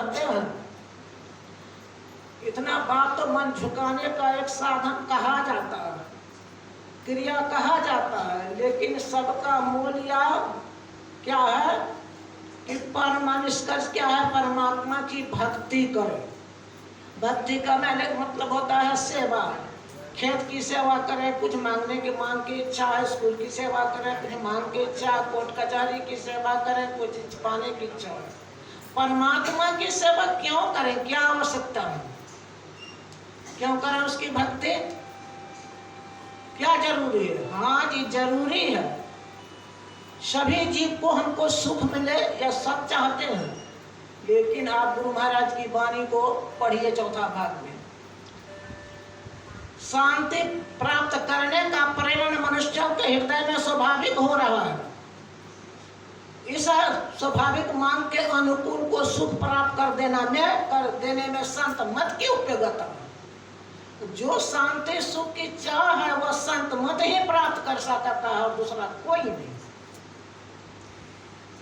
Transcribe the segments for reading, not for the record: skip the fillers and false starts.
रहते हैं। इतना बात तो मन झुकाने का एक साधन कहा जाता है, क्रिया कहा जाता है, लेकिन सबका मूल या क्या है कि परम निष्कर्ष क्या है? परमात्मा की भक्ति करें। भक्ति का मतलब होता है सेवा। खेत की सेवा करें, कुछ मांगने की मांग की इच्छा है, स्कूल की सेवा करें, कुछ मांग की इच्छा, कोर्ट कचहरी की सेवा करें, कुछ पाने की इच्छा है। परमात्मा की सेवा क्यों करें? क्या आवश्यकता है? क्यों करें उसकी भक्ति? क्या जरूरी है? हाँ जी, जरूरी है। सभी जीव को हमको सुख मिले या सब चाहते हैं, लेकिन आप गुरु महाराज की वाणी को पढ़िए चौथा भाग में। शांति प्राप्त करने का प्रेरण मनुष्यों के हृदय में स्वाभाविक हो रहा है। इस स्वाभाविक मांग के अनुकूल को सुख प्राप्त कर देने में संत मत की उपयोगिता है। जो शांति सुख की चाह है वह संत मत ही प्राप्त कर सकता है और दूसरा कोई नहीं।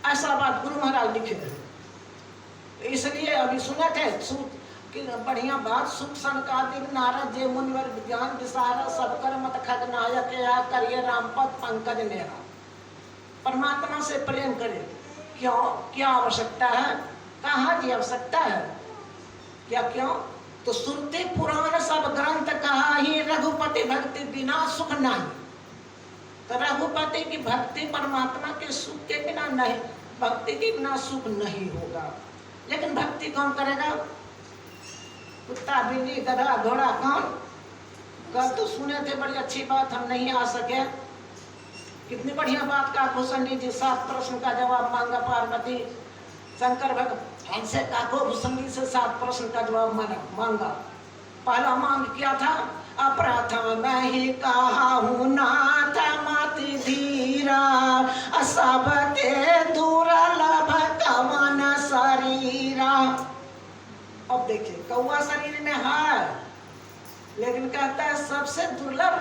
ऐसा बात गुरु महाराज लिखे हैं। इसलिए अभी सुने थे कि बढ़िया बात, सुख संकादिक नारद जे मुनिवर विज्ञान विसारा सब कर मत खग नायक या करिए रामपद पंकज मेरा। परमात्मा से प्रेम करे। क्यों? क्या आवश्यकता है? कहाँ की आवश्यकता है? क्या क्यों? तो श्रुति पुराण सब ग्रंथ कहा ही रघुपति भक्ति बिना सुख नहीं। तो रघुपति की भक्ति परमात्मा के सुख के बिना नहीं, भक्ति के बिना सुख नहीं होगा। लेकिन भक्ति कौन करेगा? कुत्ता बिल्ली गधा घोड़ा कौन? कल तो सुने थे, बड़ी अच्छी बात, हम नहीं आ सके। कितनी बढ़िया बात का भूषणी जी 7 प्रश्न का जवाब मांगा पार्वती शंकर भगवान से काको भूषणी से 7 प्रश्न का जवाब मांगा। पहला मांग किया था अप्रथम मैं ही कहा हूँ नाथ मति धीरा सबके दुर्लभ कवन शरीरा। अब देखिए कौवा शरीर में है, लेकिन कहता है सबसे दुर्लभ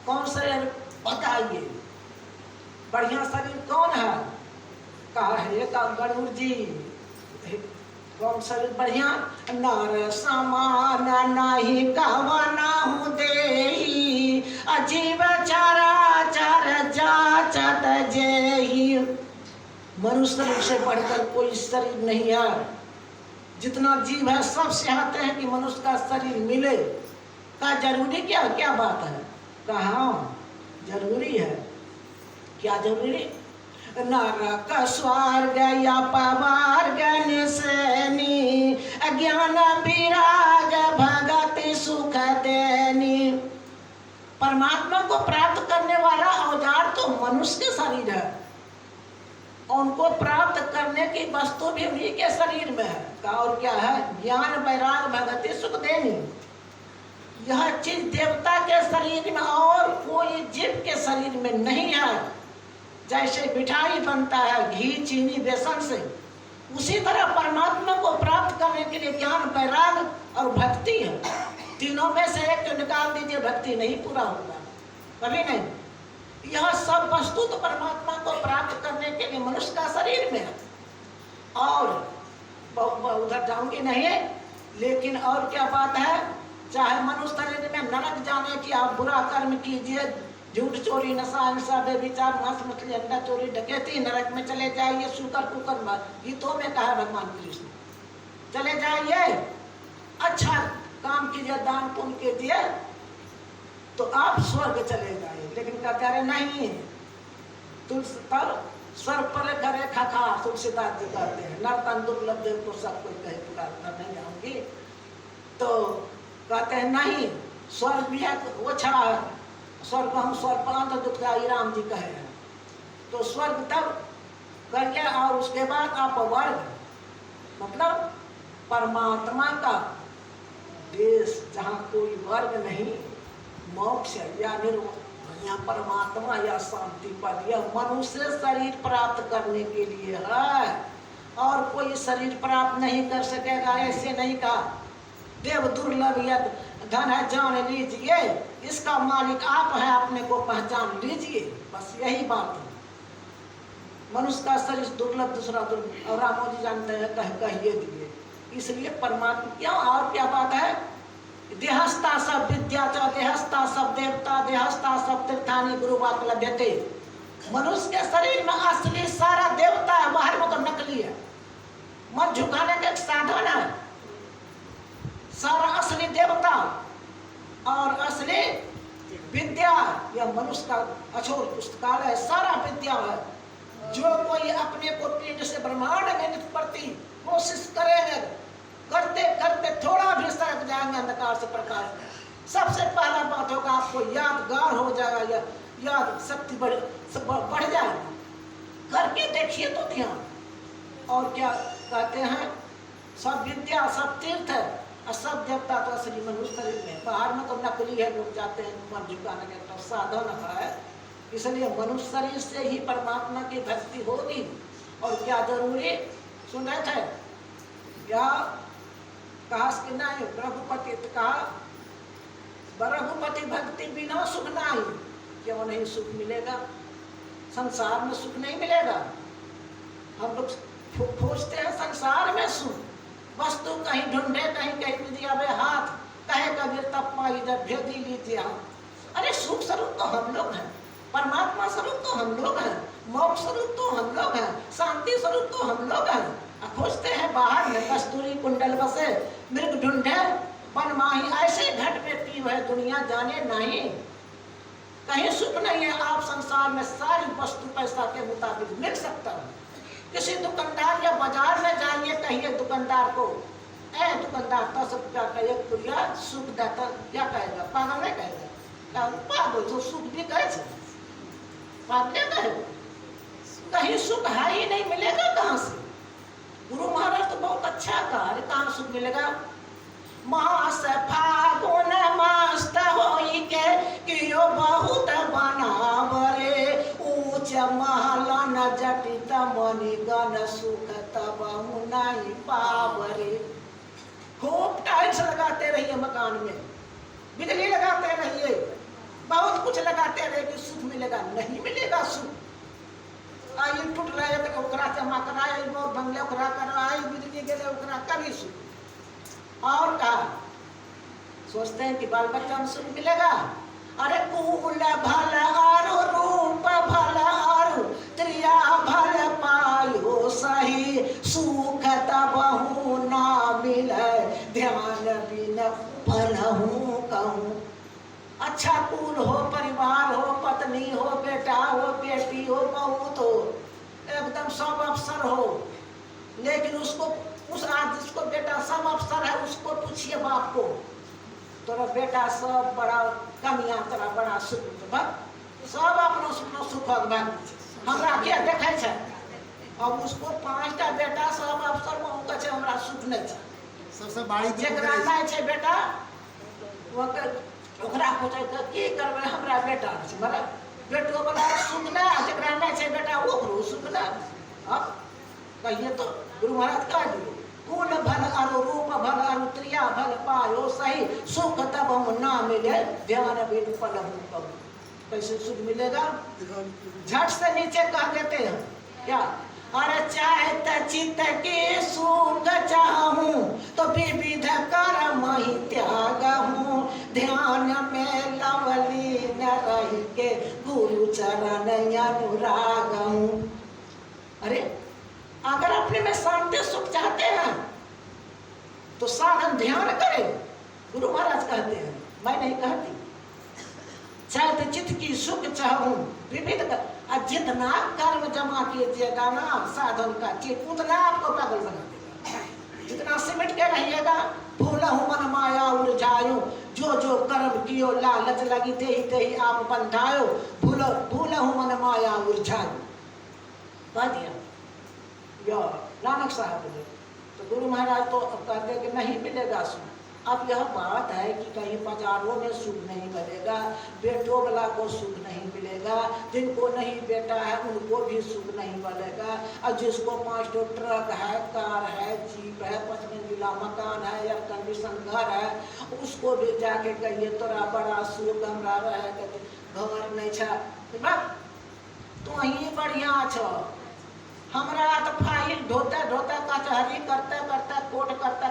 कौन शरीर बताइए, बढ़िया शरीर कौन है? कहा है गरुड़ जी। कौन शरीर बढ़िया? नर समान नहीं कवना हूँ देही अजीब चराचर जाचत जेही। मनुष्य शरीर से बढ़कर कोई शरीर नहीं है। जितना जीव है सब चाहते हैं कि मनुष्य का शरीर मिले। का जरूरी क्या बात है? कहा जरूरी है। क्या जरूरी? नरक स्वर्ग या पवार्ग निसेनी ज्ञान विराग भगति सुख देनी। परमात्मा को प्राप्त करने वाला औजार तो मनुष्य के शरीर है, उनको प्राप्त करने की वस्तु भी उन्हीं के शरीर में है। और क्या है? ज्ञान वैराग भगति सुख देनी। यह चीज देवता के शरीर में और कोई जीव के शरीर में नहीं है। जैसे मिठाई बनता है घी चीनी बेसन से, उसी तरह परमात्मा को प्राप्त करने के लिए ज्ञान वैराग और भक्ति है। तीनों में से एक तो निकाल दीजिए, भक्ति नहीं पूरा होगा, कभी नहीं। यह सब वस्तु तो परमात्मा को प्राप्त करने के लिए मनुष्य का शरीर में है। और उधर जाऊंगी नहीं, लेकिन और क्या बात है? चाहे मनुष्य शरीर में नरक जाने की आप बुरा कर्म कीजिए, झूठ चोरी नशा हिंसा बेविचार मांस मछली अंडा चोरी डकैती, नरक में चले जाइए। शुकर कुकर गीतों में कहा भगवान कृष्ण, चले जाइए, अच्छा काम कीजिए, दान पुण्य कीजिए तो आप स्वर्ग चले जाइए। लेकिन क्या कह रहे? नहीं, तुलसी पर स्वर पर करे खा तुलसीदास जी कहते हैं नर्तन दुर्लभ देव को सब कोई कहे पुकार नहीं जाऊंगी। तो कहते हैं नहीं, स्वर्ग भी है वो छड़ा है, स्वर्ग हम स्वर्ग तो दुखदाई राम जी कहे हैं। तो स्वर्ग तब करिए और उसके बाद आप वर्ग, मतलब परमात्मा का देश जहाँ कोई वर्ग नहीं, मोक्ष या निर्वाण या परमात्मा या शांति पद, यह मनुष्य शरीर प्राप्त करने के लिए है और कोई शरीर प्राप्त नहीं कर सकेगा। ऐसे नहीं कहा देव दुर्लभ यद धन है जान लीजिए, इसका मालिक आप है, अपने को पहचान लीजिए। बस यही बात है। मनुष्य का शरीर दुर्लभ, दूसरा दुर्लभ। और रामो जी जानते हैं, कहिए दिए इसलिए परमात्मा क्या और क्या बात है, देहस्ता सब विद्या च देहस्ता सब देवता देहस्ता सब तीर्थानि गुरुवाक लभ्यते। मनुष्य के शरीर में असली सारा देवता है, बाहर में तो नकली है, मन झुकाने का एक साधन है। सारा असली देवता और असली विद्या यह मनुष्य का अछोर पुस्तकालय है, सारा विद्या है। जो कोई अपने को पिंड से ब्रह्मांड में प्रति कोशिश करेंगे, करते करते थोड़ा भी सरक जाएंगे अंधकार से प्रकाश में। सबसे पहला बात होगा आपको यादगार हो जाएगा, या याद शक्ति बढ़ जाएगी। करके देखिए तो ध्यान। और क्या कहते हैं, सब विद्या सब तीर्थ है और सब देवता तो असली मनुष्य शरीर में, बाहर में तो नकली है, लोग जाते हैं मन झुकाने के तो साधन है। इसलिए मनुष्य शरीर से ही परमात्मा की भक्ति होगी। और क्या जरूरी सुन रहे थे, या कहा कि नहीं रघुपति कहा रघुपति भक्ति बिना सुख नहीं। क्यों नहीं सुख मिलेगा, संसार में सुख नहीं मिलेगा। हम लोग खोजते हैं संसार में सुख, वस्तु कहीं ढूंढे कहीं कहीं दिया वे हाथ, कहे कबीर तब पाई जब भेदी लीजिए हाथ। अरे सुख स्वरूप तो हम लोग हैं, परमात्मा स्वरूप तो हम लोग हैं, मोक्ष स्वरूप तो हम लोग हैं, शांति स्वरूप तो हम लोग हैं। खोजते हैं बाहर में, कस्तूरी कुंडल बसे मृग ढूंढे वन माही, ऐसे घट में पीव है दुनिया जाने नहीं। कहीं सुख नहीं है। आप संसार में सारी वस्तु पैसा के मुताबिक मिल सकता है। किसी दुकानदार या बाजार में जाइए, कहिए दुकानदार को, ए दुकानदार 10 रुपया का एक पुड़िया सुख देता, क्या कहेगा, पागल नहीं कहेगा, पागल तो सुख भी कहे, पागल कहे। कहीं सुख है ही नहीं, मिलेगा कहाँ से। गुरु महाराज तो बहुत अच्छा कहा, अरे कहाँ सुख मिलेगा। मास फागुन मस्त होई के कियो बहुत बनावरे, ऊंच महल न जटित मणिगण सुख तब नहीं पावरे। खूब टाइल्स लगाते रहिए मकान में, बिजली लगाते रहिए, बहुत कुछ लगाते रहिए कि सुख मिलेगा, नहीं मिलेगा सुख। आई टूट रहा है तो ओकरा जमा कराए, बहुत बंगले ओकरा कराए, बिजली गेले ओकरा कभी सुख। और कहा सोचते हैं कि बाल बच्चा में सुख मिलेगा। अरे कुल भल आरु रूप भल आरु त्रिया भल पायो सही, सुख तबहु ना मिले ध्यान बिन पलहु कहूँ। अच्छा कुल हो, परिवार हो, पत्नी हो, बेटा हो, बेटी हो, बहुत हो, एकदम सब अवसर हो, लेकिन उसको उस आज जिसको बेटा सब अवसर है उसको पूछिए बाप को, तोरा बेटा सब बड़ा कमियां तेरा बड़ा सुख, सब अपना सुख सुख हमरा क्या देखे छे। अब उसको 5टा बेटा सब अवसर में उनका छे, हमरा सुख नहीं छे। सबसे बड़ी जेकरा नहीं छे बेटा ओकरा पूछे त की करबे, हमरा बेटा छे, मतलब बेटो वाला सुख ना, जेकरा नहीं छे बेटा ओकरो सुख ना। अब कहिए तो गुरु महाराज कह दिए, कुल भल अरु रूप भल अरु त्रिया भल पायो सही, सुख तब हम ना मिले ध्यान बिन पलहु कहूँ। कैसे सुख मिलेगा, झट से नीचे कह देते हैं क्या, अरे चाहे चित्त के सुख चाहूं तो विविध कर्म ही त्याग हूँ, ध्यान में लवलीन रही के गुरु चरण अनुराग हूँ। अरे अगर अपने में शांति सुख चाहते हैं तो साधन ध्यान करें। गुरु महाराज कहते हैं, मैं नहीं कहती। चाहे चित्त की सुख चाहूं विविध, जितना कर्म जमा कीजिएगा ना साधन का चित्त उतना आपको पागल बना देगा। जितना सिमट के रहिएगा, भूलहु मन माया उलझायो, जो जो कर्म कियो लालच लगी ते ही आप बंधायो, भूलहु मन माया उलझायो। कह दिया या नानक साहब ने। तो गुरु महाराज तो कहते हैं कि नहीं मिलेगा सुख। अब यह बात है कि कहीं बाजारों में सुख नहीं मिलेगा, बेटों वाला को सुख नहीं मिलेगा, जिनको नहीं बेटा है उनको भी सुख नहीं मिलेगा, और जिसको 5 ट्रक है, कार है, जीप है, 5 मंजिला मकान है, एयर कंडीशन घर है, उसको भी जाके कहिए तोरा बड़ा सुख हमरा रहे, घर नहीं छा तो ही बढ़िया छो। हमरा तो फाइल ढोते ढोते कचहरी करते करते कोर्ट करते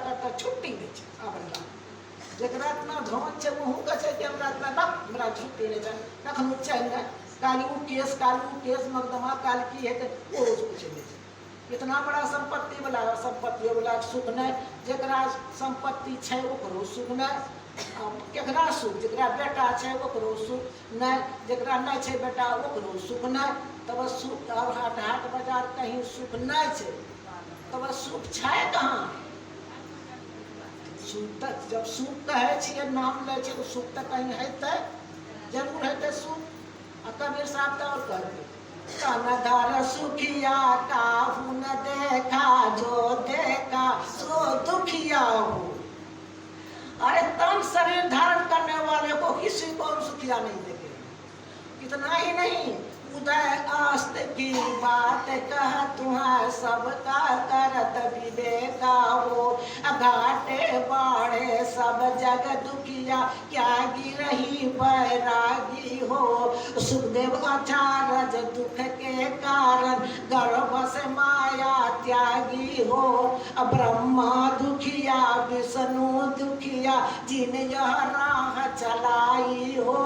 जकरा इतना धन छै वहू के छै कि हमरा इतना ना हमरा छुट्टी नहीं छै कखनो चैन नहीं काली उ केस मकदमा काल की हेतै ओ कुछ नहीं छै इतना बड़ा संपत्ति वाला सुख नहीं जकरा संपत्ति छै ओकरो सुख नहीं केकरा सुख जकरा बेटा छै ओकरो सुख नहीं जकरा नहीं छै बेटा ओकरो सुख नहीं तब सुख और हाट बाजार कहीं सुख नहीं छै तब सुख छै कहाँ सुख तक जब सुख कहे छियै नाम ले छै तो सुख तक कहीं हेतै जरूर हेतै सुख कबीर साहब तो और कहते कनधर सुखिया काहू न देखा जो देखा सो दुखिया हो अरे तन शरीर धारण करने वाले को किसी को सुखिया नहीं देखे इतना ही नहीं उदय आस्त की बात कह तुम्हारे सबका करत विवेका हो घाटे बाढ़े सब जग दुखिया क्या गिरही बैरागी हो सुखदेव आचार्य दुख के कारण गर्भ से माया त्यागी हो ब्रह्मा दुखिया विष्णु दुखिया जिन यह राह चलाई हो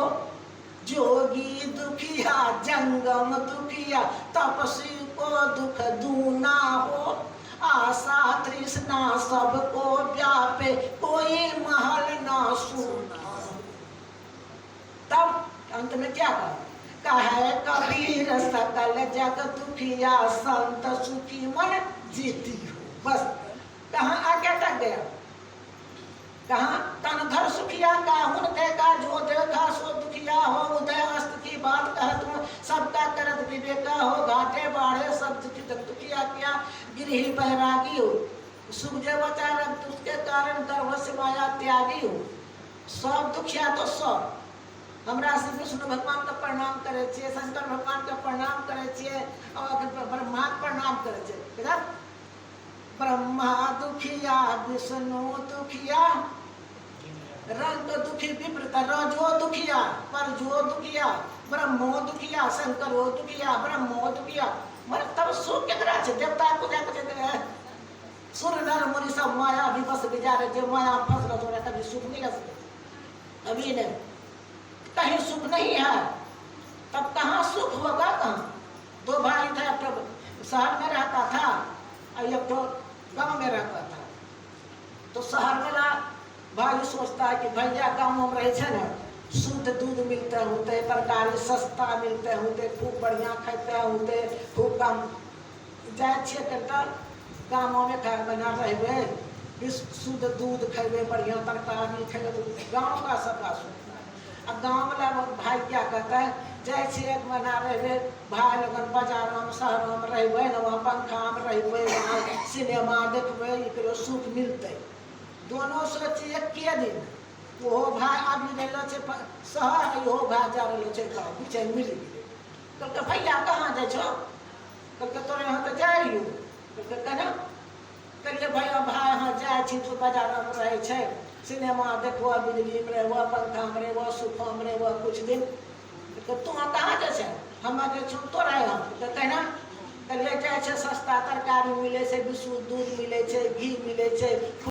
जोगी दुखिया जंगम दुखिया तपस्वी को दुख दूना हो आशा तृष्णा सबको व्यापे कोई महल ना सुना तब अंत में क्या कहे कबीर सकल जग दुखिया संत सुखी मन जीती हो बस कहाँ आगे तक गया कहाँ तनधर सुखिया काहुन देखा जो देखा सो दुखिया हो उदय अस्त की बात कह तुम सबका करत विवेका हो घाटे बाढ़े सब दुखिया क्या गिरही बैरागी हो सुखदेव आचार्य उसके कारण गर्भ से माया त्यागी हो सब दुखिया तो सब हमरा श्री विष्णु भगवान का प्रणाम करे छिए शंकर भगवान का प्रणाम करे छिए और ब्रह्मा का प्रणाम करे छिए ब्रह्मा दुखिया विष्णु दुखिया रंग दुखी विपरीत रजो दुखिया परजो दुखिया ब्रह्मो दुखिया शंकरो दुखिया ब्रह्मो दुखिया मर तब सुख केकरा छै देवता पूजा करे सूर्य नर मुनि सब माया विवश विचारे जे माया फंस रह कभी सुख नहीं लग सकता अभी नहीं कहीं सुख नहीं है तब कहाँ सुख होगा कहाँ दो भाई थे एक शहर में रहता था और एक गांव में रहता था तो शहर वाला भाई सोचता है कि भैया गाँव में रहे छे ना शुद्ध दूध मिलते होते तरकारी सस्ता मिलते होते खूब बढ़िया खाते होते खूब कम जाए छे कटा गाँव में घर बना रहे शुद्ध दूध खेबे बढ़िया तरकारी खेबे गाँव का सबका सुख अब गाँव वाला भाई क्या कहता है जैसे एक महीना रहे भाई लगन बाजार में शहरों में रहे न वहाँ पंखा में रहे वहाँ सिनेमा देखबे एक सुख मिलते दोनों सोचिए के दिन वो भाई आदमी रहलो छे शहर यो भाई जा रहलो छे गाँव पीछे मिल गेले कहलके भैया कहाँ जाइ छो कहलके तोरे यहाँ तो जाए रहियो कहलके केना कहलिए भैया भाई यहाँ जाए छी तो बाजार में रहे छे सिनेमा देखबो बिजली में रहबो पंखा में रहबो सोफा में रहबो कुछ दिन तो तू कहाँ जाइ छे हम जे छो तो रहे हम तो कहना कहलिए जाए छे सस्ता तरकारी मिले छे विशुद्ध दूध मिले छे घी मिले छे